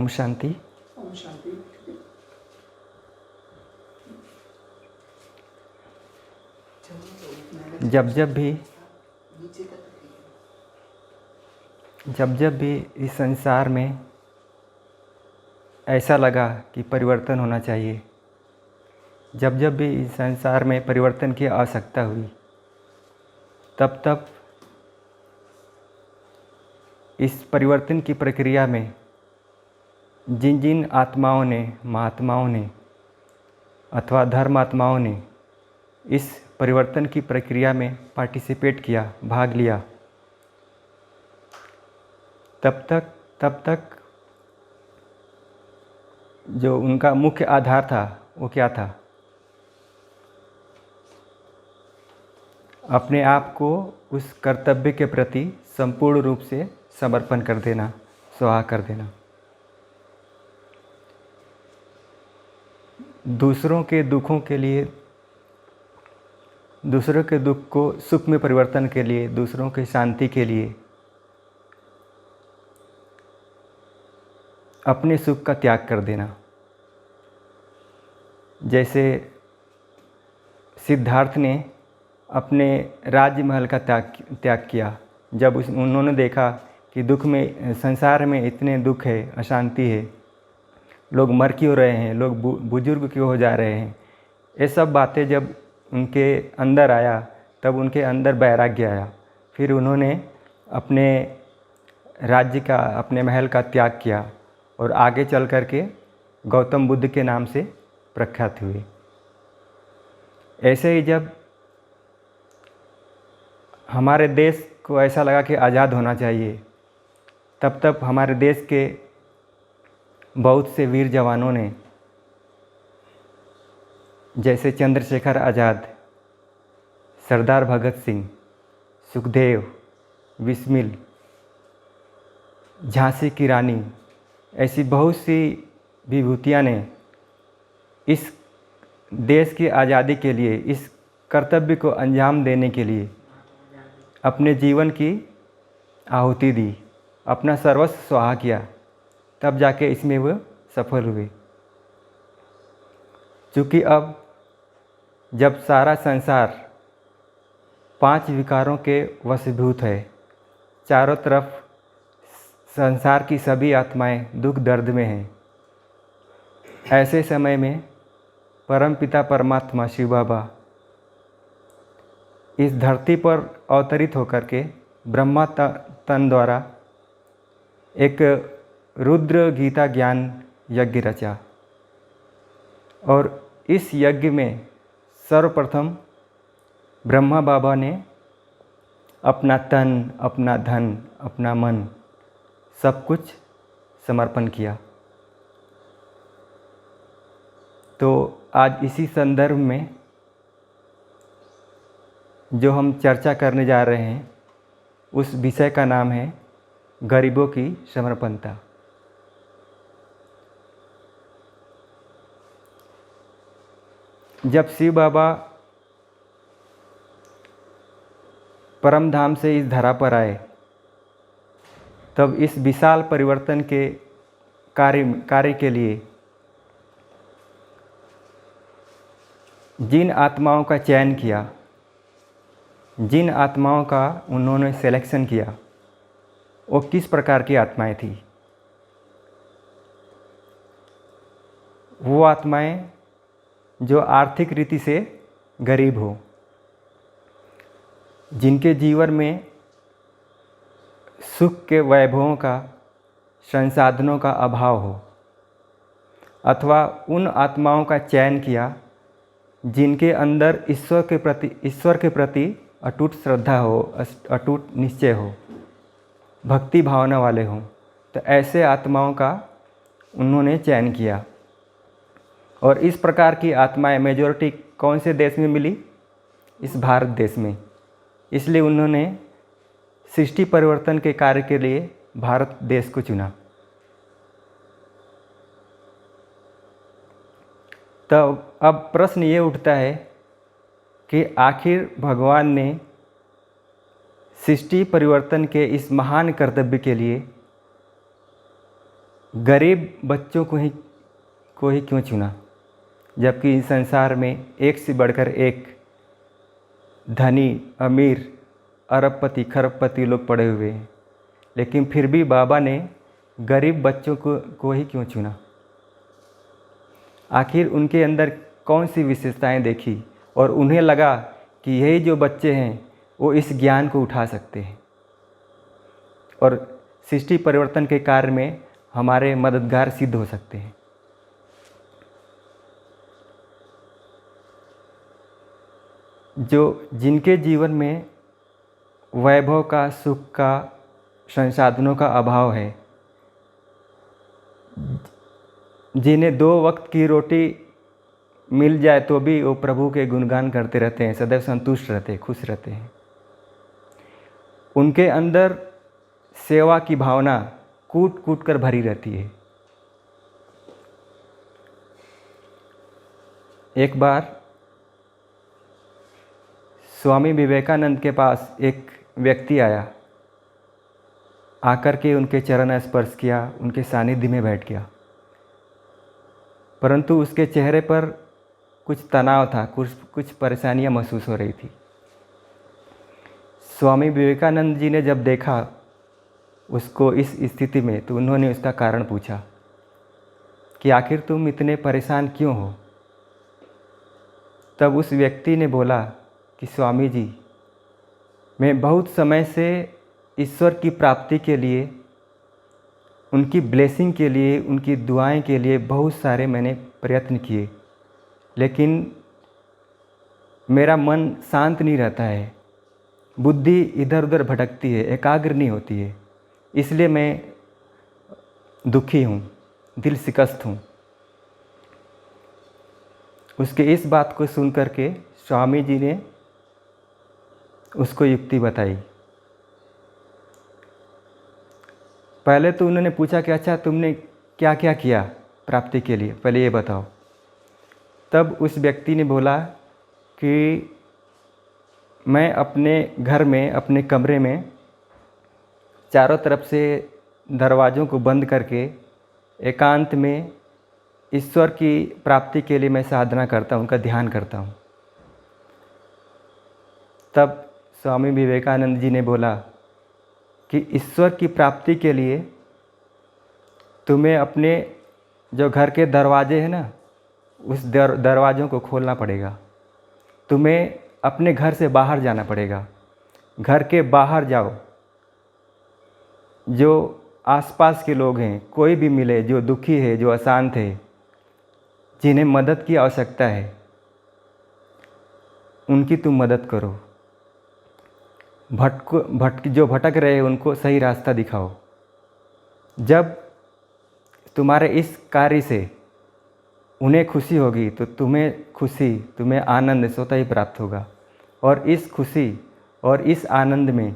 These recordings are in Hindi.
ओम शांति। ओम शांति। जब जब भी इस संसार में ऐसा लगा कि परिवर्तन होना चाहिए, जब जब भी इस संसार में परिवर्तन की आवश्यकता हुई, तब तब इस परिवर्तन की प्रक्रिया में जिन जिन आत्माओं ने, महात्माओं ने अथवा धर्मात्माओं ने इस परिवर्तन की प्रक्रिया में पार्टिसिपेट किया, भाग लिया, तब तक जो उनका मुख्य आधार था वो क्या था? अपने आप को उस कर्तव्य के प्रति संपूर्ण रूप से समर्पण कर देना, स्वाहा कर देना। दूसरों के दुखों के लिए, दूसरों के दुख को सुख में परिवर्तन के लिए, दूसरों की शांति के लिए अपने सुख का त्याग कर देना। जैसे सिद्धार्थ ने अपने राजमहल का त्याग किया। जब उन्होंने देखा कि दुख में, संसार में इतने दुख है, अशांति है, लोग मर क्यों रहे हैं, लोग बुजुर्ग क्यों हो जा रहे हैं, ये सब बातें जब उनके अंदर आया, तब उनके अंदर वैराग्य आया। फिर उन्होंने अपने राज्य का, अपने महल का त्याग किया और आगे चल कर के गौतम बुद्ध के नाम से प्रख्यात हुए। ऐसे ही जब हमारे देश को ऐसा लगा कि आज़ाद होना चाहिए, तब हमारे देश के बहुत से वीर जवानों ने, जैसे चंद्रशेखर आज़ाद, सरदार भगत सिंह, सुखदेव, बिस्मिल, झांसी की रानी, ऐसी बहुत सी विभूतियाँ ने इस देश की आज़ादी के लिए, इस कर्तव्य को अंजाम देने के लिए अपने जीवन की आहुति दी, अपना सर्वस्व स्वाहा किया, तब जाके इसमें वो सफल हुए। क्योंकि अब जब सारा संसार 5 विकारों के वशीभूत है, चारों तरफ संसार की सभी आत्माएं दुख दर्द में हैं, ऐसे समय में परमपिता परमात्मा शिव बाबा इस धरती पर अवतरित होकर के ब्रह्मा तन द्वारा एक रुद्र गीता ज्ञान यज्ञ रचा। और इस यज्ञ में सर्वप्रथम ब्रह्मा बाबा ने अपना तन, अपना धन, अपना मन सब कुछ समर्पण किया। तो आज इसी संदर्भ में जो हम चर्चा करने जा रहे हैं, उस विषय का नाम है गरीबों की समर्पणता। जब शिव बाबा परम धाम से इस धरा पर आए, तब इस विशाल परिवर्तन के कार्य के लिए जिन आत्माओं का चयन किया, जिन आत्माओं का उन्होंने सिलेक्शन किया, वो किस प्रकार की आत्माएं थी? वो आत्माएं जो आर्थिक रीति से गरीब हो, जिनके जीवन में सुख के वैभवों का, संसाधनों का अभाव हो, अथवा उन आत्माओं का चयन किया जिनके अंदर ईश्वर के प्रति अटूट श्रद्धा हो, अटूट निश्चय हो, भक्ति भावना वाले हों। तो ऐसे आत्माओं का उन्होंने चयन किया। और इस प्रकार की आत्माएं मेजॉरिटी कौन से देश में मिली? इस भारत देश में। इसलिए उन्होंने सृष्टि परिवर्तन के कार्य के लिए भारत देश को चुना। तो अब प्रश्न ये उठता है कि आखिर भगवान ने सृष्टि परिवर्तन के इस महान कर्तव्य के लिए गरीब बच्चों को ही क्यों चुना, जबकि इस संसार में एक से बढ़कर एक धनी, अमीर, अरबपति, खरबपति लोग पड़े हुए हैं, लेकिन फिर भी बाबा ने गरीब बच्चों को ही क्यों चुना? आखिर उनके अंदर कौन सी विशेषताएं देखी और उन्हें लगा कि यही जो बच्चे हैं वो इस ज्ञान को उठा सकते हैं और सृष्टि परिवर्तन के कार्य में हमारे मददगार सिद्ध हो सकते हैं। जिनके जीवन में वैभव का, सुख का, संसाधनों का अभाव है, जिन्हें 2 वक्त की रोटी मिल जाए तो भी वो प्रभु के गुणगान करते रहते हैं, सदैव संतुष्ट रहते हैं, खुश रहते हैं। उनके अंदर सेवा की भावना कूट कूट कर भरी रहती है। एक बार स्वामी विवेकानंद के पास एक व्यक्ति आया, आकर के उनके चरण स्पर्श किया, उनके सानिध्य में बैठ गया, परंतु उसके चेहरे पर कुछ तनाव था, कुछ परेशानियां महसूस हो रही थी। स्वामी विवेकानंद जी ने जब देखा उसको इस स्थिति में, तो उन्होंने उसका कारण पूछा कि आखिर तुम इतने परेशान क्यों हो? तब उस व्यक्ति ने बोला कि स्वामी जी, मैं बहुत समय से ईश्वर की प्राप्ति के लिए, उनकी ब्लेसिंग के लिए, उनकी दुआएं के लिए बहुत सारे मैंने प्रयत्न किए, लेकिन मेरा मन शांत नहीं रहता है, बुद्धि इधर उधर भटकती है, एकाग्र नहीं होती है, इसलिए मैं दुखी हूँ, दिल शिकस्त हूँ। उसके इस बात को सुन करके स्वामी जी ने उसको युक्ति बताई। पहले तो उन्होंने पूछा कि अच्छा तुमने क्या क्या किया प्राप्ति के लिए, पहले ये बताओ। तब उस व्यक्ति ने बोला कि मैं अपने घर में, अपने कमरे में चारों तरफ से दरवाज़ों को बंद करके एकांत में ईश्वर की प्राप्ति के लिए मैं साधना करता हूँ, उनका ध्यान करता हूँ। तब स्वामी विवेकानंद जी ने बोला कि ईश्वर की प्राप्ति के लिए तुम्हें अपने जो घर के दरवाजे हैं ना, उस दरवाज़ों को खोलना पड़ेगा। तुम्हें अपने घर से बाहर जाना पड़ेगा। घर के बाहर जाओ, जो आसपास के लोग हैं, कोई भी मिले जो दुखी है, जो अशांत है, जिन्हें मदद की आवश्यकता है, उनकी तुम मदद करो। जो भटक रहे हैं उनको सही रास्ता दिखाओ। जब तुम्हारे इस कार्य से उन्हें खुशी होगी तो तुम्हें खुशी, तुम्हें आनंद स्वतः ही प्राप्त होगा, और इस खुशी और इस आनंद में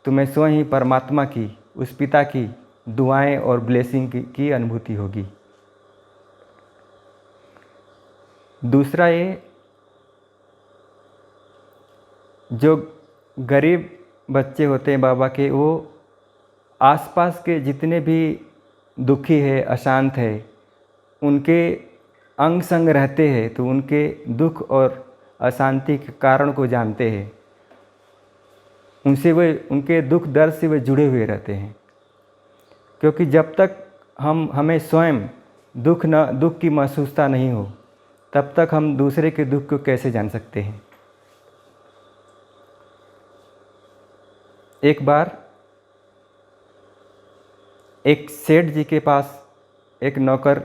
तुम्हें स्वयं ही परमात्मा की, उस पिता की दुआएं और ब्लेसिंग की अनुभूति होगी। दूसरा, ये जो गरीब बच्चे होते हैं बाबा के, वो आसपास के जितने भी दुखी है, अशांत है, उनके अंग संग रहते हैं तो उनके दुख और अशांति के कारण को जानते हैं, उनसे वे, उनके दुख दर्द से वे जुड़े हुए रहते हैं। क्योंकि जब तक हमें स्वयं दुख की महसूसता नहीं हो, तब तक हम दूसरे के दुख को कैसे जान सकते हैं। एक बार एक सेठ जी के पास एक नौकर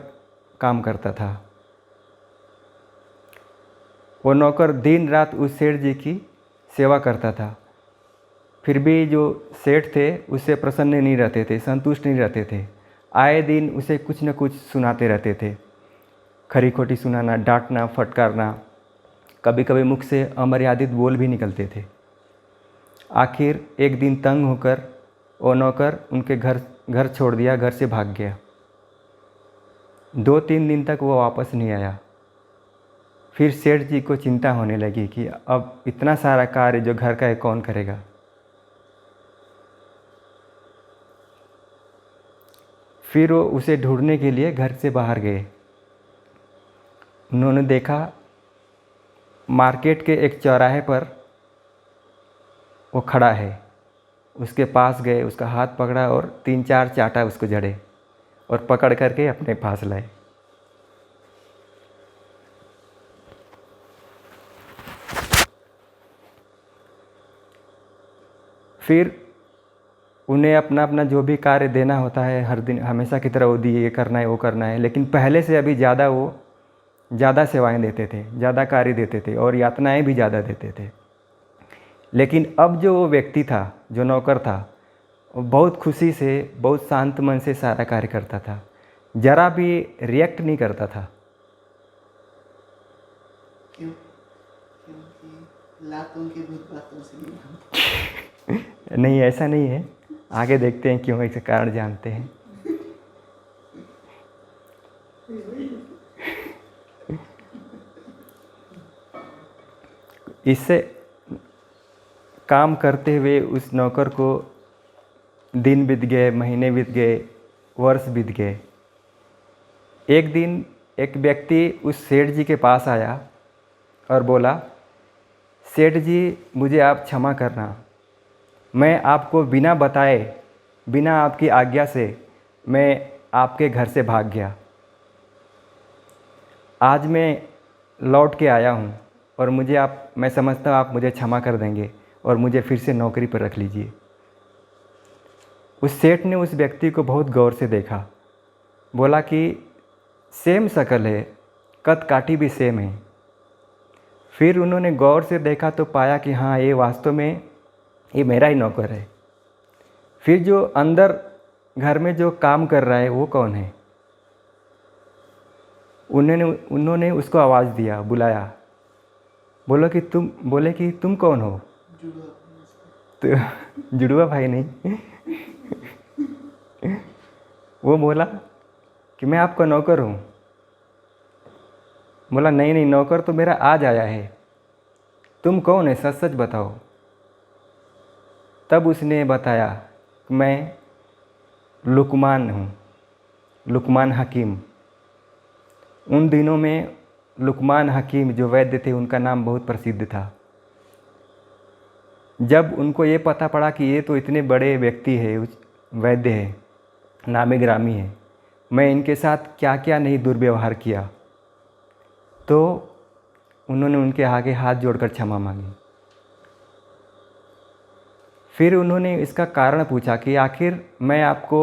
काम करता था। वो नौकर दिन रात उस सेठ जी की सेवा करता था, फिर भी जो सेठ थे उससे प्रसन्न नहीं रहते थे, संतुष्ट नहीं रहते थे। आए दिन उसे कुछ न कुछ सुनाते रहते थे, खरी खोटी सुनाना, डांटना, फटकारना, कभी कभी मुख से अमर्यादित बोल भी निकलते थे। आखिर एक दिन तंग होकर वो नौकर उनके घर छोड़ दिया, घर से भाग गया। 2-3 दिन तक वो वापस नहीं आया। फिर सेठ जी को चिंता होने लगी कि अब इतना सारा कार्य जो घर का है कौन करेगा। फिर वो उसे ढूंढने के लिए घर से बाहर गए। उन्होंने देखा मार्केट के एक चौराहे पर वो खड़ा है। उसके पास गए, उसका हाथ पकड़ा और 3-4 चाटा उसको जड़े और पकड़ करके अपने पास लाए। फिर उन्हें अपना अपना जो भी कार्य देना होता है हर दिन हमेशा की तरह वो दिए, ये करना है वो करना है, लेकिन पहले से अभी ज़्यादा वो ज़्यादा सेवाएं देते थे, ज़्यादा कार्य देते थे और यातनाएं भी ज़्यादा देते थे। लेकिन अब जो वो व्यक्ति था, जो नौकर था, वो बहुत खुशी से, बहुत शांत मन से सारा कार्य करता था, ज़रा भी रिएक्ट नहीं करता था। क्यों? क्योंकि लातों की भूत बातों से नहीं बनती। नहीं, ऐसा नहीं है, आगे देखते हैं क्यों, इसका कारण जानते हैं। इससे काम करते हुए उस नौकर को दिन बीत गए, महीने बीत गए, वर्ष बीत गए। एक दिन एक व्यक्ति उस सेठ जी के पास आया और बोला, सेठ जी मुझे आप क्षमा करना, मैं आपको बिना बताए, बिना आपकी आज्ञा से मैं आपके घर से भाग गया। आज मैं लौट के आया हूँ और मैं समझता हूँ आप मुझे क्षमा कर देंगे और मुझे फिर से नौकरी पर रख लीजिए। उस सेठ ने उस व्यक्ति को बहुत गौर से देखा, बोला कि सेम शक्ल है, कद काठी भी सेम है। फिर उन्होंने गौर से देखा तो पाया कि हाँ, ये वास्तव में ये मेरा ही नौकर है। फिर जो अंदर घर में जो काम कर रहा है वो कौन है? उन्होंने उसको आवाज़ दिया, बुलाया, बोले कि तुम कौन हो? तो जुड़वा भाई नहीं। वो बोला कि मैं आपका नौकर हूँ। बोला नहीं नहीं, नौकर तो मेरा आज आया है, तुम कौन है, सच सच बताओ। तब उसने बताया कि मैं लुकमान हूँ, लुकमान हकीम। उन दिनों में लुकमान हकीम जो वैद्य थे, उनका नाम बहुत प्रसिद्ध था। जब उनको ये पता पड़ा कि ये तो इतने बड़े व्यक्ति है, वैद्य है, नामी ग्रामी है, मैं इनके साथ क्या क्या नहीं दुर्व्यवहार किया, तो उन्होंने उनके आगे हाथ जोड़कर क्षमा मांगी। फिर उन्होंने इसका कारण पूछा कि आखिर मैं आपको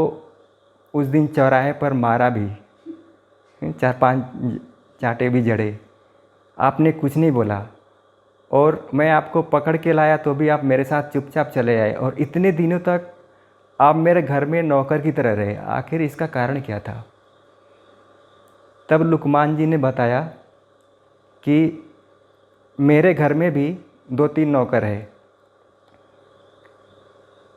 उस दिन चौराहे पर मारा भी, 4-5 चांटे भी जड़े, आपने कुछ नहीं बोला, और मैं आपको पकड़ के लाया तो भी आप मेरे साथ चुपचाप चले आए, और इतने दिनों तक आप मेरे घर में नौकर की तरह रहे, आखिर इसका कारण क्या था? तब लुकमान जी ने बताया कि मेरे घर में भी 2-3 नौकर है,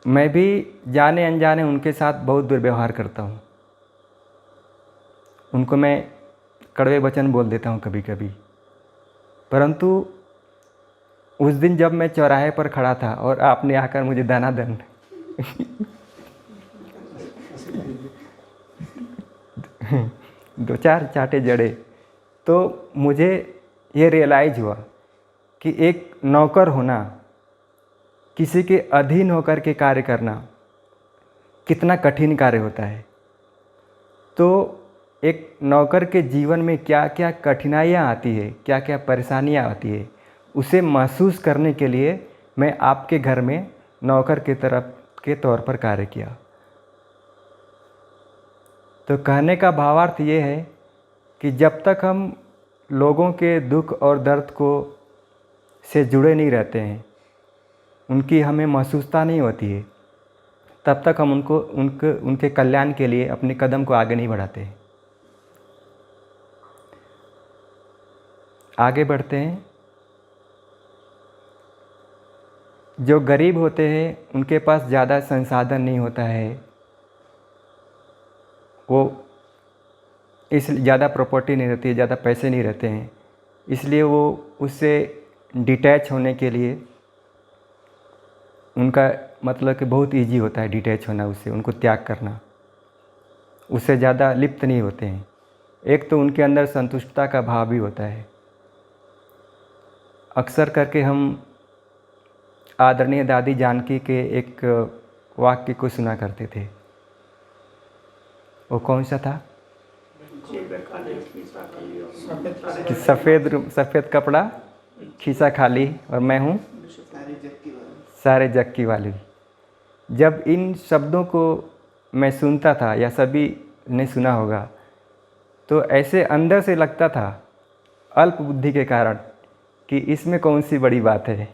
मैं भी जाने अनजाने उनके साथ बहुत दुर्व्यवहार करता हूँ, उनको मैं कड़वे वचन बोल देता हूँ कभी कभी। परंतु उस दिन जब मैं चौराहे पर खड़ा था और आपने आकर मुझे दनादन 2-4 चांटे जड़े, तो मुझे ये रियलाइज़ हुआ कि एक नौकर होना, किसी के अधीन होकर के कार्य करना कितना कठिन कार्य होता है। तो एक नौकर के जीवन में क्या क्या कठिनाइयाँ आती है, क्या क्या परेशानियाँ आती है, उसे महसूस करने के लिए मैं आपके घर में नौकर के तौर पर कार्य किया। तो कहने का भावार्थ ये है कि जब तक हम लोगों के दुख और दर्द से जुड़े नहीं रहते हैं, उनकी हमें महसूसता नहीं होती है, तब तक हम उनके कल्याण के लिए अपने कदम को आगे नहीं बढ़ाते हैं। आगे बढ़ते हैं। जो गरीब होते हैं उनके पास ज़्यादा संसाधन नहीं होता है, वो इसलिए ज़्यादा प्रॉपर्टी नहीं रहती है, ज़्यादा पैसे नहीं रहते हैं, इसलिए वो उससे डिटैच होने के लिए उनका मतलब कि बहुत इजी होता है डिटैच होना उससे, उनको त्याग करना। उससे ज़्यादा लिप्त नहीं होते हैं। एक तो उनके अंदर संतुष्टता का भाव भी होता है। अक्सर करके हम आदरणीय दादी जानकी के एक वाक्य को सुना करते थे। वो कौन सा था कि सफ़ेद कपड़ा खीसा खाली और मैं हूँ सारे जग की वाली। जब इन शब्दों को मैं सुनता था या सभी ने सुना होगा तो ऐसे अंदर से लगता था अल्प बुद्धि के कारण कि इसमें कौन सी बड़ी बात है।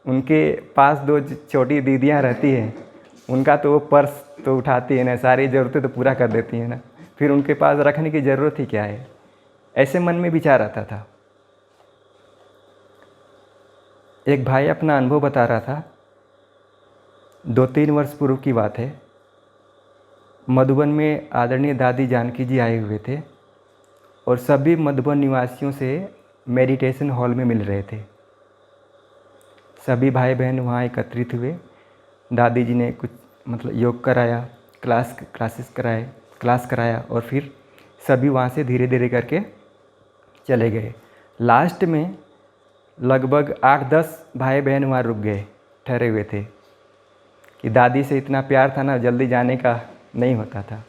उनके पास 2 छोटी दीदियाँ रहती हैं, उनका तो वो पर्स तो उठाती है ना, सारी ज़रूरतें तो पूरा कर देती हैं ना, फिर उनके पास रखने की ज़रूरत ही क्या है। ऐसे मन में विचार आता था। एक भाई अपना अनुभव बता रहा था। 2-3 वर्ष पूर्व की बात है। मधुबन में आदरणीय दादी जानकी जी आए हुए थे और सभी मधुबन निवासियों से मेडिटेशन हॉल में मिल रहे थे। सभी भाई बहन वहाँ एकत्रित हुए। दादी जी ने कुछ योग कराया, क्लास कराया और फिर सभी वहाँ से धीरे धीरे करके चले गए। लास्ट में लगभग 8-10 भाई बहन वहाँ रुक गए, ठहरे हुए थे कि दादी से इतना प्यार था ना, जल्दी जाने का नहीं होता था।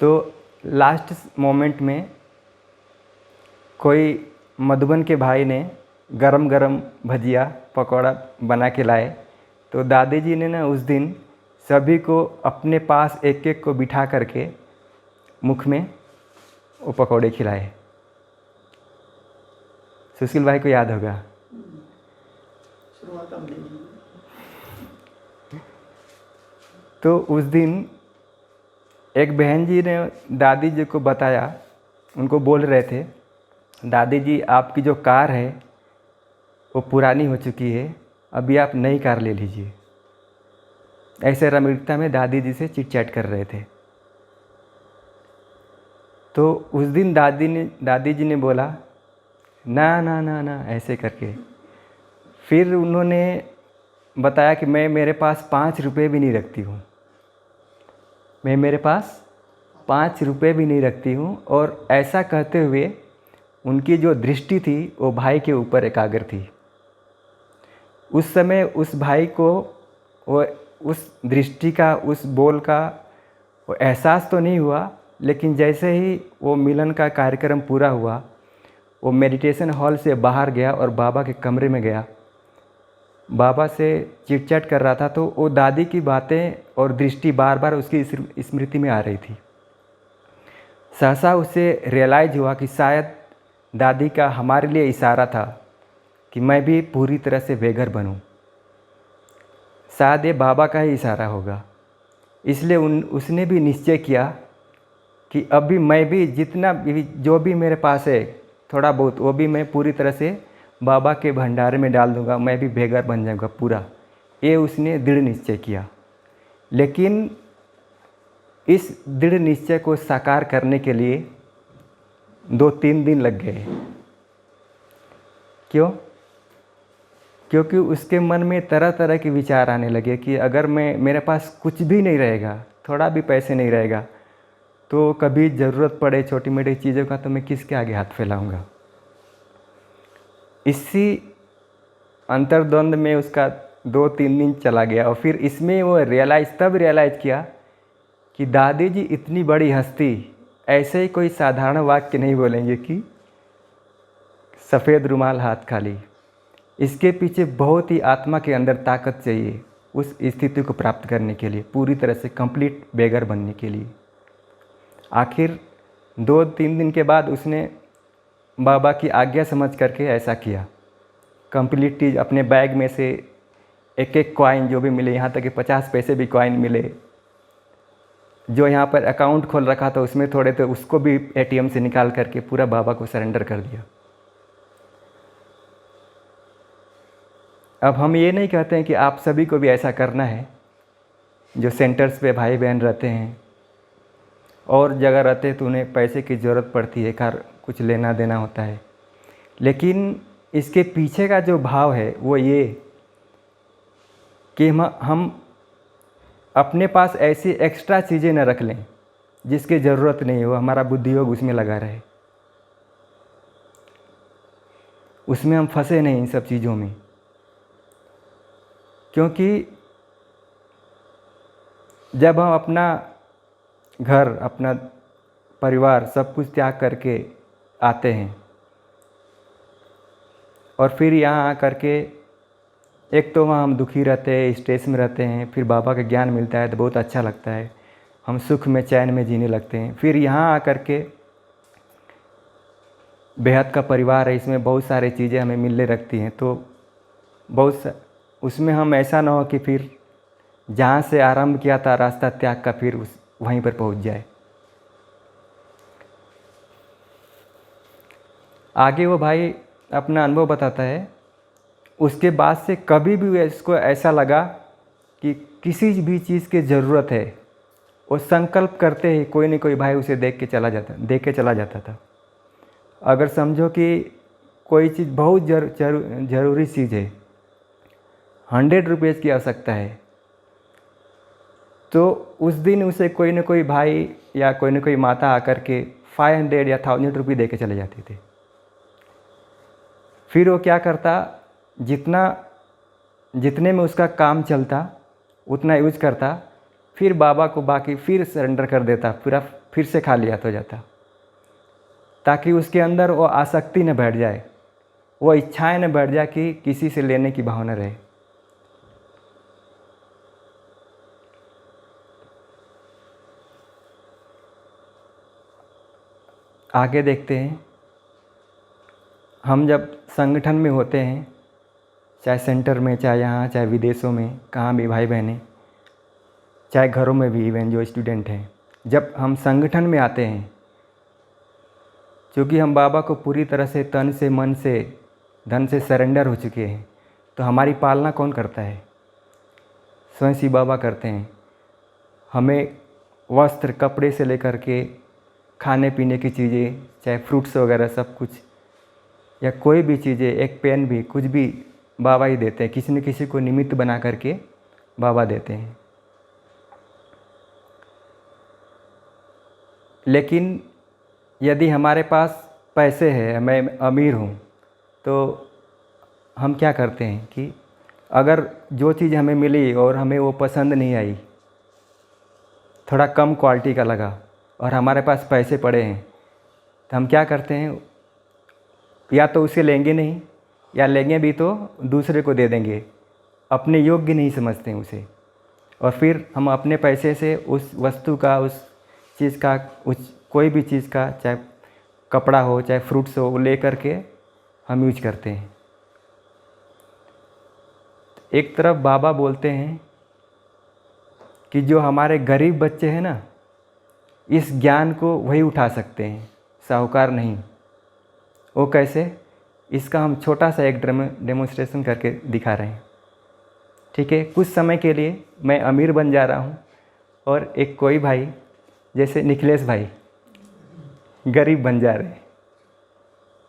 तो लास्ट मोमेंट में कोई मधुबन के भाई ने गरम गरम भजिया पकौड़ा बना के लाए। तो दादी जी ने ना उस दिन सभी को अपने पास एक एक को बिठा करके मुख में वो पकौड़े खिलाए। सुशील भाई को याद होगा। तो उस दिन एक बहन जी ने दादी जी को बताया, उनको बोल रहे थे, दादी जी आपकी जो कार है वो पुरानी हो चुकी है, अभी आप नई कार ले लीजिए। ऐसे रमणीकता में दादी जी से चिट चैट कर रहे थे। तो उस दिन दादी जी ने बोला ना ना ना ना ऐसे करके। फिर उन्होंने बताया कि मैं मेरे पास 5 रुपये भी नहीं रखती हूँ, मैं मेरे पास 5 रुपये भी नहीं रखती हूँ। और ऐसा कहते हुए उनकी जो दृष्टि थी वो भाई के ऊपर एकाग्र थी। उस समय उस भाई को वो उस दृष्टि का, उस बोल का वो एहसास तो नहीं हुआ, लेकिन जैसे ही वो मिलन का कार्यक्रम पूरा हुआ, वो मेडिटेशन हॉल से बाहर गया और बाबा के कमरे में गया। बाबा से चिट चैट कर रहा था तो वो दादी की बातें और दृष्टि बार बार उसकी स्मृति में आ रही थी। सहसा उसे रियलाइज हुआ कि शायद दादी का हमारे लिए इशारा था कि मैं भी पूरी तरह से बेघर बनूं। शायद ये बाबा का ही इशारा होगा। इसलिए उसने भी निश्चय किया कि अभी मैं भी जितना भी जो भी मेरे पास है थोड़ा बहुत, वो भी मैं पूरी तरह से बाबा के भंडारे में डाल दूंगा, मैं भी बेघर बन जाऊंगा पूरा। ये उसने दृढ़ निश्चय किया। लेकिन इस दृढ़ निश्चय को साकार करने के लिए 2-3 दिन लग गए। क्यों? क्योंकि उसके मन में तरह तरह के विचार आने लगे कि अगर मेरे पास कुछ भी नहीं रहेगा, थोड़ा भी पैसे नहीं रहेगा, तो कभी ज़रूरत पड़े छोटी मोटी चीज़ों का तो मैं किसके आगे हाथ फैलाऊंगा। इसी अंतर्द्वंद में उसका 2-3 दिन चला गया। और फिर इसमें वो तब रियलाइज़ किया कि दादी जी इतनी बड़ी हस्ती ऐसे ही कोई साधारण वाक्य नहीं बोलेंगे कि सफ़ेद रुमाल हाथ खाली। इसके पीछे बहुत ही आत्मा के अंदर ताकत चाहिए उस स्थिति को प्राप्त करने के लिए, पूरी तरह से कंप्लीट बेघर बनने के लिए। आखिर 2-3 दिन के बाद उसने बाबा की आज्ञा समझ करके ऐसा किया। कंप्लीटली अपने बैग में से एक एक कॉइन जो भी मिले, यहाँ तक कि 50 पैसे भी कॉइन मिले, जो यहाँ पर अकाउंट खोल रखा था उसमें थोड़े थे, उसको भी एटीएम से निकाल करके पूरा बाबा को सरेंडर कर दिया। अब हम ये नहीं कहते हैं कि आप सभी को भी ऐसा करना है। जो सेंटर्स पे भाई बहन रहते हैं और जगह रहते हैं तो उन्हें पैसे की ज़रूरत पड़ती है, कुछ लेना देना होता है। लेकिन इसके पीछे का जो भाव है वो ये कि हम अपने पास ऐसी एक्स्ट्रा चीज़ें न रख लें जिसकी ज़रूरत नहीं हो, हमारा बुद्धियोग उसमें लगा रहे, उसमें हम फंसे नहीं इन सब चीज़ों में। क्योंकि जब हम अपना घर, अपना परिवार सब कुछ त्याग करके आते हैं और फिर यहाँ आकर के एक तो वहाँ हम दुखी रहते हैं, स्ट्रेस में रहते हैं, फिर बाबा का ज्ञान मिलता है तो बहुत अच्छा लगता है, हम सुख में चैन में जीने लगते हैं। फिर यहाँ आकर के बेहद का परिवार है, इसमें बहुत सारी चीज़ें हमें मिलने लगती हैं, तो उसमें हम ऐसा ना हो कि फिर जहाँ से आरंभ किया था रास्ता त्याग का फिर वहीं पर पहुँच जाए। आगे वो भाई अपना अनुभव बताता है, उसके बाद से कभी भी इसको ऐसा लगा कि किसी भी चीज़ की ज़रूरत है, वो संकल्प करते ही कोई न कोई भाई उसे देख के चला जाता था। अगर समझो कि कोई चीज़ बहुत ज़रूरी चीज़ है, 100 रुपीज़ की आवश्यकता है, तो उस दिन उसे कोई न कोई भाई या कोई न कोई माता आकर के 500 या 1000 रुपये दे के चले जाते थे। फिर वो क्या करता, जितने में उसका काम चलता उतना यूज करता, फिर बाबा को बाकी फिर सरेंडर कर देता, फिर से खाली हाथ हो जाता, ताकि उसके अंदर वो आसक्ति न बैठ जाए, वो इच्छाएं न बैठ जाए कि किसी से लेने की भावना रहे। आगे देखते हैं, हम जब संगठन में होते हैं, चाहे सेंटर में, चाहे यहाँ, चाहे विदेशों में, कहाँ भी भाई बहनें, चाहे घरों में भी, इवन जो स्टूडेंट हैं, जब हम संगठन में आते हैं, क्योंकि हम बाबा को पूरी तरह से तन से, मन से, धन से सरेंडर हो चुके हैं, तो हमारी पालना कौन करता है? स्वयं शिव बाबा करते हैं। हमें वस्त्र, कपड़े से लेकर के खाने पीने की चीज़ें, चाहे फ्रूट्स वगैरह सब कुछ, या कोई भी चीज़ें, एक पेन भी, कुछ भी बाबा ही देते हैं। किसी न किसी को निमित्त बना करके बाबा देते हैं। लेकिन यदि हमारे पास पैसे है, मैं अमीर हूँ, तो हम क्या करते हैं कि अगर जो चीज़ हमें मिली और हमें वो पसंद नहीं आई, थोड़ा कम क्वालिटी का लगा और हमारे पास पैसे पड़े हैं, तो हम क्या करते हैं, या तो उसे लेंगे नहीं, या लेंगे भी तो दूसरे को दे देंगे, अपने योग्य नहीं समझते हैं उसे, और फिर हम अपने पैसे से उस वस्तु का, उस चीज़ का, उस कोई भी चीज़ का, चाहे कपड़ा हो, चाहे फ्रूट्स हो, वो ले करके हम यूज करते हैं। एक तरफ बाबा बोलते हैं कि जो हमारे गरीब बच्चे हैं ना, इस ज्ञान को वही उठा सकते हैं, साहूकार नहीं। वो कैसे? इसका हम छोटा सा एक डेमोन्स्ट्रेशन करके दिखा रहे हैं। ठीक है, कुछ समय के लिए मैं अमीर बन जा रहा हूँ और एक कोई भाई, जैसे निखिलेश भाई, गरीब बन जा रहे हैं।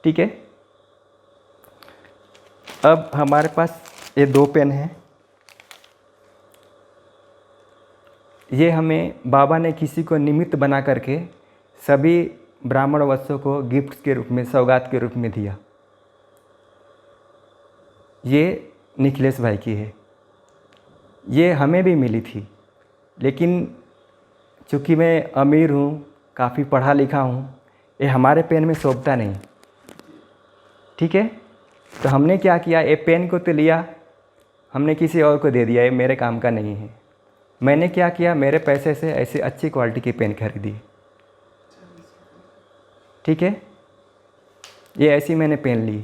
ठीक है, अब हमारे पास ये 2 पेन हैं। ये हमें बाबा ने किसी को निमित्त बना करके सभी ब्राह्मण वत्सों को गिफ्ट के रूप में, सौगात के रूप में दिया। ये निखिलेश भाई की है। ये हमें भी मिली थी, लेकिन चूँकि मैं अमीर हूँ, काफ़ी पढ़ा लिखा हूँ, ये हमारे पेन में शोभता नहीं। ठीक है, तो हमने क्या किया, ये पेन को तो लिया, हमने किसी और को दे दिया, ये मेरे काम का नहीं है। मैंने क्या किया, मेरे पैसे से ऐसे अच्छी क्वालिटी की पेन खरीदी। ठीक है, ये ऐसी मैंने पेन ली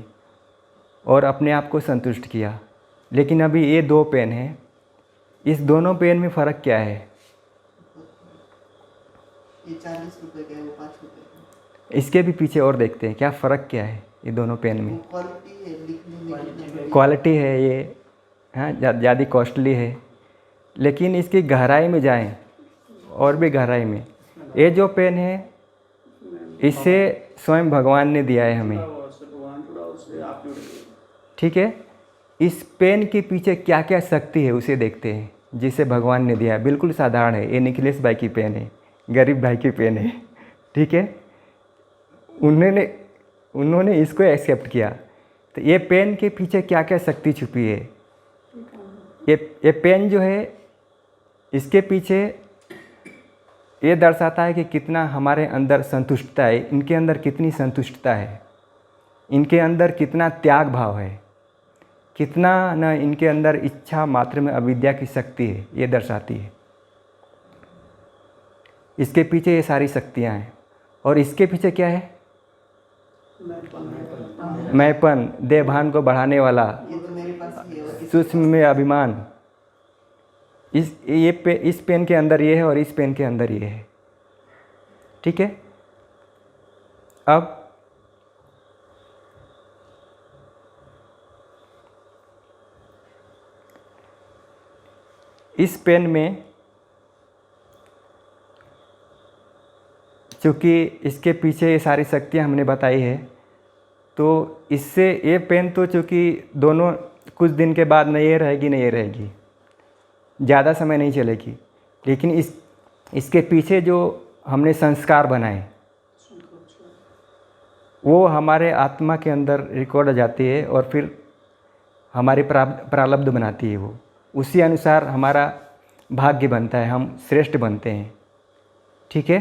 और अपने आप को संतुष्ट किया। लेकिन अभी ये 2 पेन हैं, इस दोनों पेन में फ़र्क क्या है? ये 40 रुपए का है, वो 5 रुपए का। इसके भी पीछे और देखते हैं क्या फ़र्क क्या है ये दोनों पेन में। क्वालिटी है, लिखने में क्वालिटी है ये, हाँ, ज़्यादा कॉस्टली है, लेकिन इसकी गहराई में जाएं, और भी गहराई में, ये जो पेन है इसे स्वयं भगवान ने दिया है हमें। ठीक है, इस पेन के पीछे क्या क्या शक्ति है उसे देखते हैं, जिसे भगवान ने दिया है। बिल्कुल साधारण है, ये निखिलेश भाई की पेन है, गरीब भाई की पेन है, ठीक है। उन्होंने इसको एक्सेप्ट किया। तो ये पेन के पीछे क्या क्या शक्ति छुपी है? ये पेन जो है, इसके पीछे ये दर्शाता है कि कितना हमारे अंदर संतुष्टता है, इनके अंदर कितनी संतुष्टता है, इनके अंदर कितना त्याग भाव है, कितना न इनके अंदर इच्छा मात्र में अविद्या की शक्ति है, ये दर्शाती है। इसके पीछे ये सारी शक्तियाँ हैं। और इसके पीछे क्या है? मैंपन, देहभान को बढ़ाने वाला, ये तो मेरे पास ही है और किसी सूक्ष्म में अभिमान। इस पेन के अंदर ये है और इस पेन के अंदर ये है, ठीक है। अब इस पेन में चूँकि इसके पीछे ये सारी शक्तियाँ हमने बताई है, तो इससे ये पेन तो चूँकि दोनों कुछ दिन के बाद नहीं ये रहेगी, ज़्यादा समय नहीं चलेगी। लेकिन इसके पीछे जो हमने संस्कार बनाए वो हमारे आत्मा के अंदर रिकॉर्ड हो जाती है और फिर हमारी प्रारब्ध बनाती है। वो उसी अनुसार हमारा भाग्य बनता है, हम श्रेष्ठ बनते हैं, ठीक है।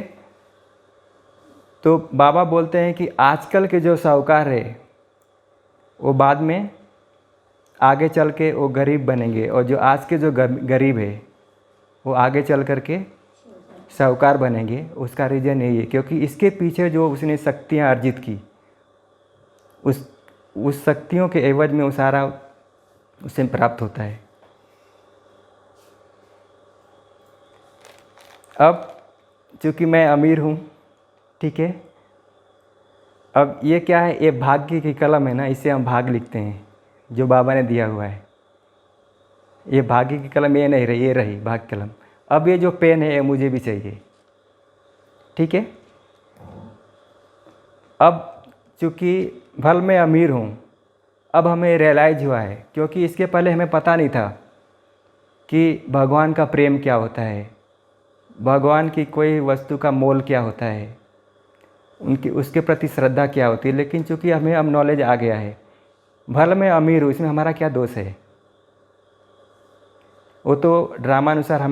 तो बाबा बोलते हैं कि आजकल के जो साहूकार है वो बाद में आगे चल के वो गरीब बनेंगे, और जो आज के जो गरीब है वो आगे चल कर के साहूकार बनेंगे। उसका रीज़न यही है क्योंकि इसके पीछे जो उसने शक्तियाँ अर्जित की, उस शक्तियों के एवज में वो सारा उसे प्राप्त होता है। अब चूँकि मैं अमीर हूँ, ठीक है। अब ये क्या है? ये भाग्य की कलम है ना, इससे हम भाग लिखते हैं जो बाबा ने दिया हुआ है। ये भाग्य की कलम ये नहीं रही, ये रही भाग्य कलम। अब ये जो पेन है ये मुझे भी चाहिए, ठीक है। अब चूँकि भल मैं अमीर हूँ, अब हमें रियलाइज़ हुआ है, क्योंकि इसके पहले हमें पता नहीं था कि भगवान का प्रेम क्या होता है, भगवान की कोई वस्तु का मोल क्या होता है, उनकी उसके प्रति श्रद्धा क्या होती है। लेकिन चूँकि हमें अब नॉलेज आ गया है, भले मैं अमीर हूँ, इसमें हमारा क्या दोष है? वो तो ड्रामानुसार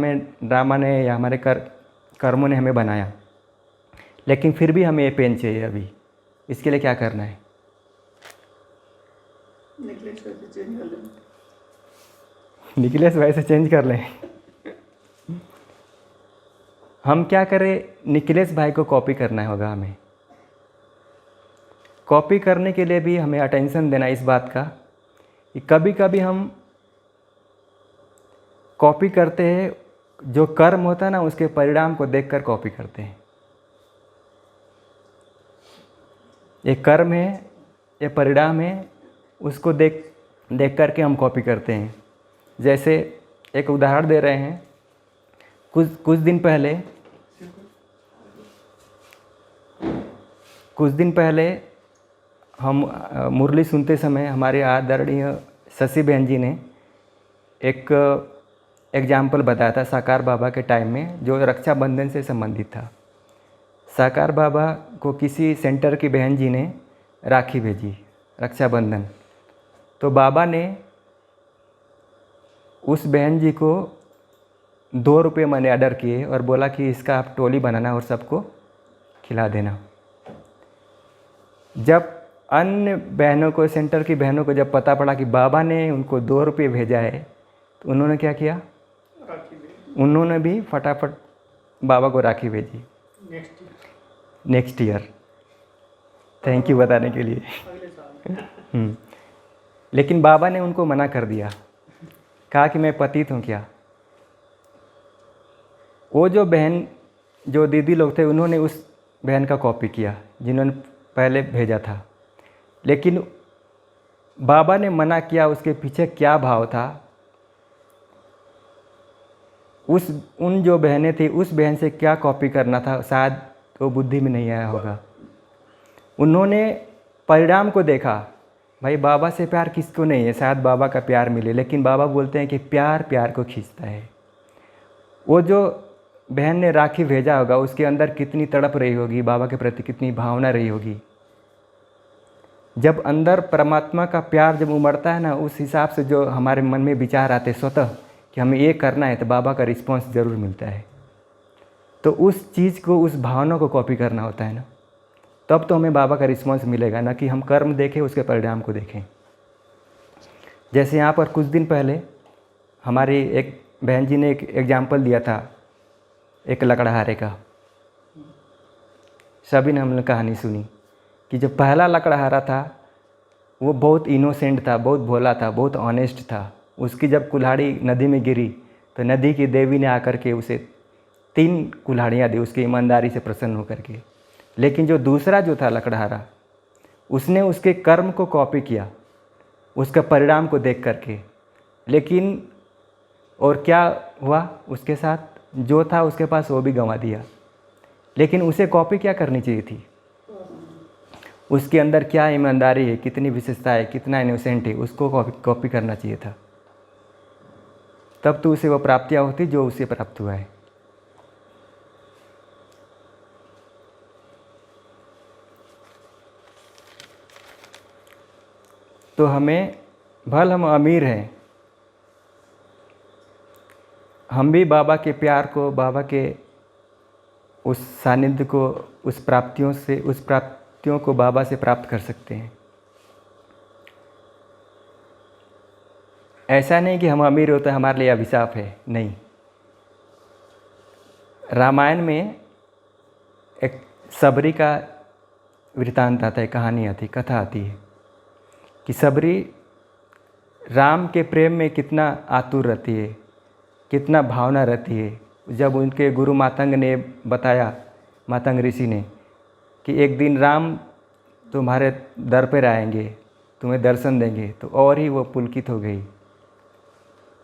ड्रामा ने या हमारे कर्मों ने हमें बनाया, लेकिन फिर भी हमें ये पेन चाहिए अभी। इसके लिए क्या करना है? नेकलेस वैसे चेंज कर लें। निकलेस वैसे चेंज कर लें। हम क्या करें? निकलेस भाई को कॉपी करना होगा हमें। कॉपी करने के लिए भी हमें अटेंशन देना इस बात का कि कभी कभी हम कॉपी करते हैं, जो कर्म होता है ना उसके परिणाम को देखकर कॉपी करते हैं। ये कर्म है, ये परिणाम है, उसको देख करके हम कॉपी करते हैं। जैसे एक उदाहरण दे रहे हैं, कुछ दिन पहले हम मुरली सुनते समय हमारे आदरणीय शशि बहन जी ने एक एग्जाम्पल बताया था साकार बाबा के टाइम में, जो रक्षाबंधन से संबंधित था। साकार बाबा को किसी सेंटर की बहन जी ने राखी भेजी, रक्षाबंधन। तो बाबा ने उस बहन जी को 2 रुपये मनी ऑर्डर किए और बोला कि इसका आप टोली बनाना और सबको खिला देना। जब अन्य बहनों को, सेंटर की बहनों को जब पता पड़ा कि बाबा ने उनको 2 रुपये भेजा है, तो उन्होंने क्या किया? उन्होंने भी फटाफट बाबा को राखी भेजी नेक्स्ट ईयर। थैंक यू बताने के लिए। लेकिन बाबा ने उनको मना कर दिया, कहा कि मैं पतित हूँ क्या। वो जो दीदी लोग थे, उन्होंने उस बहन का कॉपी किया जिन्होंने पहले भेजा था। लेकिन बाबा ने मना किया, उसके पीछे क्या भाव था? उन जो बहनें थी, उस बहन से क्या कॉपी करना था, शायद वो बुद्धि में नहीं आया होगा। उन्होंने परिणाम को देखा, भाई बाबा से प्यार किसको नहीं है, शायद बाबा का प्यार मिले। लेकिन बाबा बोलते हैं कि प्यार प्यार को खींचता है। वो जो बहन ने राखी भेजा होगा उसके अंदर कितनी तड़प रही होगी, बाबा के प्रति कितनी भावना रही होगी। जब अंदर परमात्मा का प्यार जब उमड़ता है ना, उस हिसाब से जो हमारे मन में विचार आते स्वतः कि हमें ये करना है, तो बाबा का रिस्पांस ज़रूर मिलता है। तो उस चीज़ को, उस भावना को कॉपी करना होता है ना, तब तो हमें बाबा का रिस्पांस मिलेगा, ना कि हम कर्म देखें उसके परिणाम को देखें। जैसे यहाँ पर कुछ दिन पहले हमारी एक बहन जी ने एक एग्जाम्पल दिया था एक लकड़हारे का। सभी ने हमने कहानी सुनी कि जो पहला लकड़हारा था वो बहुत इनोसेंट था, बहुत भोला था, बहुत ऑनेस्ट था। उसकी जब कुल्हाड़ी नदी में गिरी तो नदी की देवी ने आकर के उसे 3 कुल्हाड़ियाँ दी, उसकी ईमानदारी से प्रसन्न होकर के। लेकिन जो दूसरा जो था लकड़हारा, उसने उसके कर्म को कॉपी किया, उसका परिणाम को देख करके। लेकिन और क्या हुआ उसके साथ, जो था उसके पास वो भी गंवा दिया। लेकिन उसे कॉपी क्या करनी चाहिए थी, उसके अंदर क्या ईमानदारी है, कितनी विशेषता है, कितना इनोसेंट है, उसको कॉपी करना चाहिए था। तब तो उसे वो प्राप्तियाँ होती जो उसे प्राप्त हुआ है। तो हमें, भल हम अमीर हैं, हम भी बाबा के प्यार को, बाबा के उस सानिध्य को, उस प्राप्तियों को बाबा से प्राप्त कर सकते हैं। ऐसा नहीं कि हम अमीर होते हैं हमारे लिए अभिशाप है, नहीं। रामायण में एक सबरी का वृत्तांत आता है, कहानी आती, कथा आती है कि सबरी राम के प्रेम में कितना आतुर रहती है, कितना भावना रहती है। जब उनके गुरु मातंग ने बताया, मातंग ऋषि ने, कि एक दिन राम तुम्हारे दर पर आएंगे, तुम्हें दर्शन देंगे, तो और ही वो पुलकित हो गई,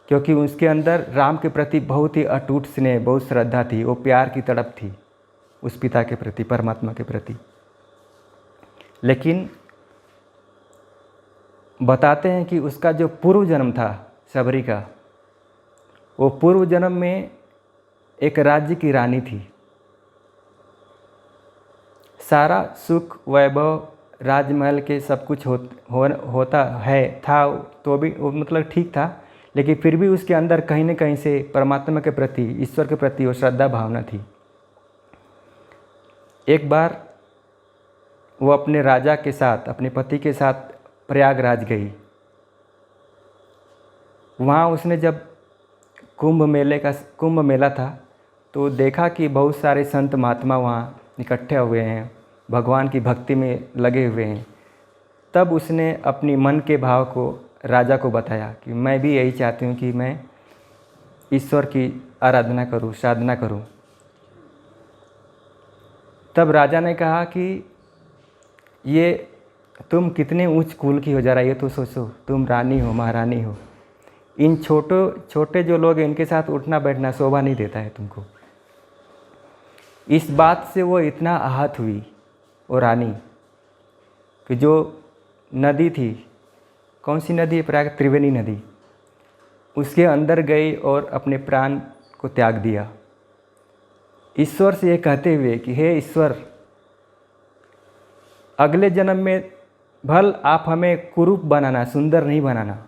क्योंकि उसके अंदर राम के प्रति बहुत ही अटूट स्नेह, बहुत श्रद्धा थी, वो प्यार की तड़प थी उस पिता के प्रति, परमात्मा के प्रति। लेकिन बताते हैं कि उसका जो पूर्व जन्म था सबरी का, वो पूर्व जन्म में एक राज्य की रानी थी। सारा सुख वैभव राजमहल के सब कुछ होता है था, तो भी वो मतलब ठीक था, लेकिन फिर भी उसके अंदर कहीं न कहीं से परमात्मा के प्रति, ईश्वर के प्रति वो श्रद्धा भावना थी। एक बार वो अपने राजा के साथ, अपने पति के साथ प्रयागराज गई। वहाँ उसने जब कुंभ मेला था, तो देखा कि बहुत सारे संत महात्मा वहाँ इकट्ठे हुए हैं, भगवान की भक्ति में लगे हुए हैं। तब उसने अपनी मन के भाव को राजा को बताया कि मैं भी यही चाहती हूँ कि मैं ईश्वर की आराधना करूँ, साधना करूँ। तब राजा ने कहा कि ये तुम कितने ऊंच कुल की हो, जरा ये तो सोचो, तुम रानी हो, महारानी हो। इन छोटे जो लोग हैं इनके साथ उठना बैठना शोभा नहीं देता है तुमको। इस बात से वो इतना आहत हुई वो रानी कि जो नदी थी, कौन सी नदी है, प्रयाग त्रिवेणी नदी, उसके अंदर गई और अपने प्राण को त्याग दिया, ईश्वर से ये कहते हुए कि हे ईश्वर, अगले जन्म में भल आप हमें कुरूप बनाना, सुंदर नहीं बनाना,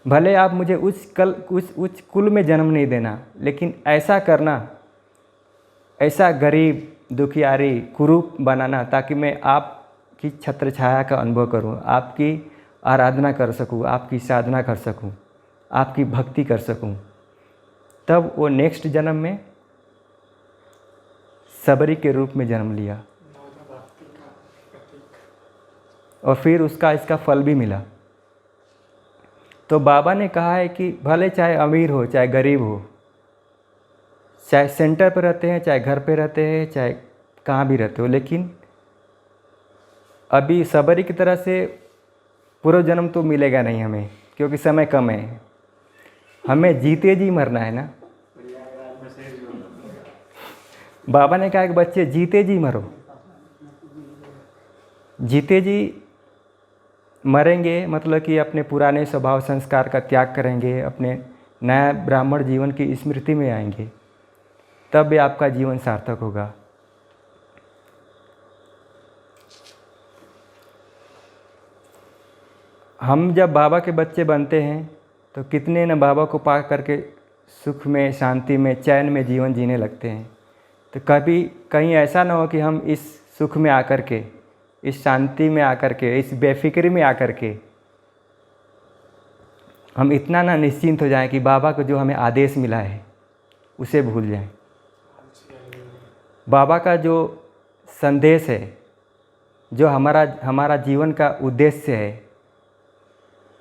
भले आप मुझे उच्च कुल में जन्म नहीं देना, लेकिन ऐसा करना, ऐसा गरीब दुखियारी कुरूप बनाना, ताकि मैं आपकी छत्र छाया का अनुभव करूं, आपकी आराधना कर सकूं, आपकी साधना कर सकूं, आपकी भक्ति कर सकूं। तब वो नेक्स्ट जन्म में सबरी के रूप में जन्म लिया और फिर इसका फल भी मिला। तो बाबा ने कहा है कि भले चाहे अमीर हो, चाहे गरीब हो, चाहे सेंटर पर रहते हैं, चाहे घर पे रहते हैं, चाहे कहाँ भी रहते हो, लेकिन अभी सबरी की तरह से पूर्व जन्म तो मिलेगा नहीं हमें, क्योंकि समय कम है। हमें जीते जी मरना है ना। बाबा ने कहा कि बच्चे जीते जी मरो, जीते जी मरेंगे, मतलब कि अपने पुराने स्वभाव संस्कार का त्याग करेंगे, अपने नया ब्राह्मण जीवन की स्मृति में आएंगे। तब ये आपका जीवन सार्थक होगा। हम जब बाबा के बच्चे बनते हैं तो कितने न बाबा को पा करके सुख में, शांति में, चैन में जीवन जीने लगते हैं। तो कभी कहीं ऐसा ना हो कि हम इस सुख में आकर के, इस शांति में आकर के, इस बेफिक्री में आकर के हम इतना ना निश्चिंत हो जाएं कि बाबा को जो हमें आदेश मिला है उसे भूल जाएं। बाबा का जो संदेश है, जो हमारा जीवन का उद्देश्य है,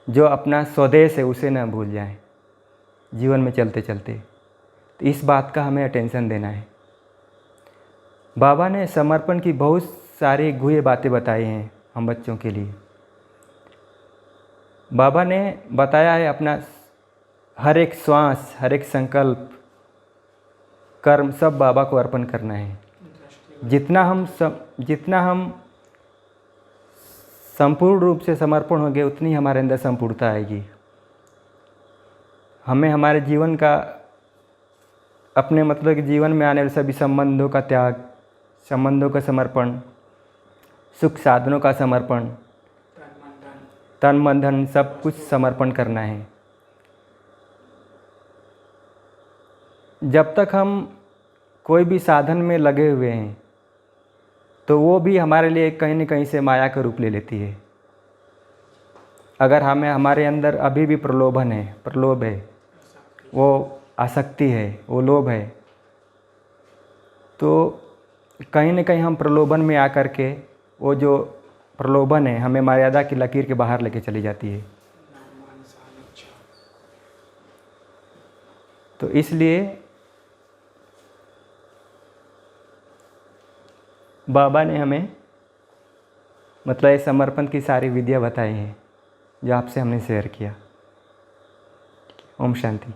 जो अपना स्वदेश है, उसे ना भूल जाएं जीवन में चलते चलते। तो इस बात का हमें अटेंशन देना है। बाबा ने समर्पण की बहुत सारी गुह्य बातें बताई हैं हम बच्चों के लिए। बाबा ने बताया है अपना हर एक श्वास, हर एक संकल्प, कर्म सब बाबा को अर्पण करना है। जितना हम संपूर्ण रूप से समर्पण होंगे उतनी हमारे अंदर संपूर्णता आएगी। हमें हमारे जीवन का, अपने मतलब कि जीवन में आने वाले सभी संबंधों का त्याग, संबंधों का समर्पण, सुख साधनों का समर्पण, तन मन धन सब कुछ समर्पण करना है। जब तक हम कोई भी साधन में लगे हुए हैं तो वो भी हमारे लिए कहीं न कहीं से माया का रूप ले लेती है। अगर हमारे अंदर अभी भी प्रलोभन है, प्रलोभ है, वो आसक्ति है, वो लोभ है, तो कहीं न कहीं हम प्रलोभन में आकर के वो जो प्रलोभन है हमें मर्यादा की लकीर के बाहर लेके चली जाती है। तो इसलिए बाबा ने हमें मतलब इस समर्पण की सारी विधियाँ बताई हैं जो आपसे हमने शेयर किया। ओम शांति।